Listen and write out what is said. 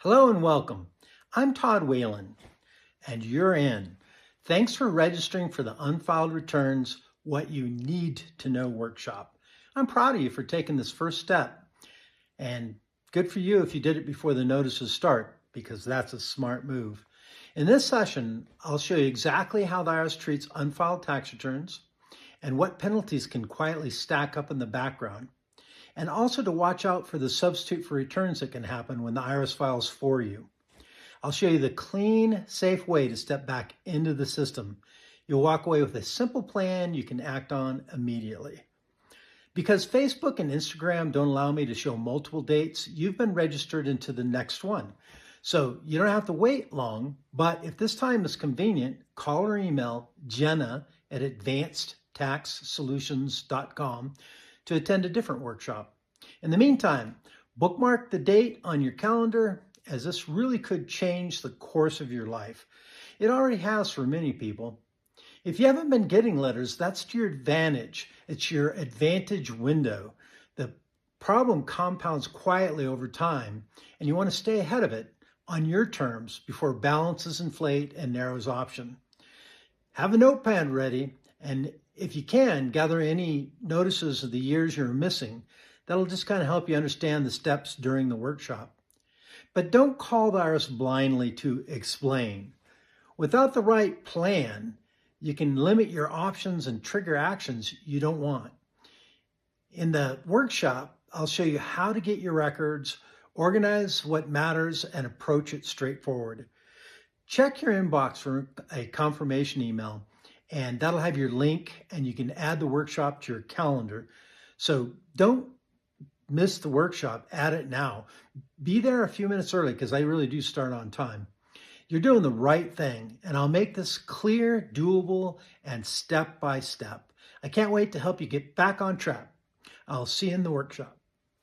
Hello and welcome. I'm Todd Whalen, and you're in. Thanks for registering for the Unfiled Returns What You Need to Know workshop. I'm proud of you for taking this first step, and good for you if you did it before the notices start, because that's a smart move. In this session, I'll show you exactly how the IRS treats unfiled tax returns and what penalties can quietly stack up in the background, and also to watch out for the substitute for returns that can happen when the IRS files for you. I'll show you the clean, safe way to step back into the system. You'll walk away with a simple plan you can act on immediately. Because Facebook and Instagram don't allow me to show multiple dates, you've been registered into the next one. So you don't have to wait long, but if this time is convenient, call or email Jenna at advancedtaxsolutions.com to attend a different workshop. In the meantime, bookmark the date on your calendar, as this really could change the course of your life. It already has for many people. If you haven't been getting letters, that's to your advantage. It's your advantage window. The problem compounds quietly over time, and you want to stay ahead of it on your terms before balances inflate and narrows option. Have a notepad ready, and if you can, gather any notices of the years you're missing. That'll just kind of help you understand the steps during the workshop. But don't call the IRS blindly to explain. Without the right plan, you can limit your options and trigger actions you don't want. In the workshop, I'll show you how to get your records, organize what matters, and approach it straightforward. Check your inbox for a confirmation email, and that'll have your link, and you can add the workshop to your calendar. So don't miss the workshop, add it now. Be there a few minutes early, because I really do start on time. You're doing the right thing, and I'll make this clear, doable, and step by step. I can't wait to help you get back on track. I'll see you in the workshop.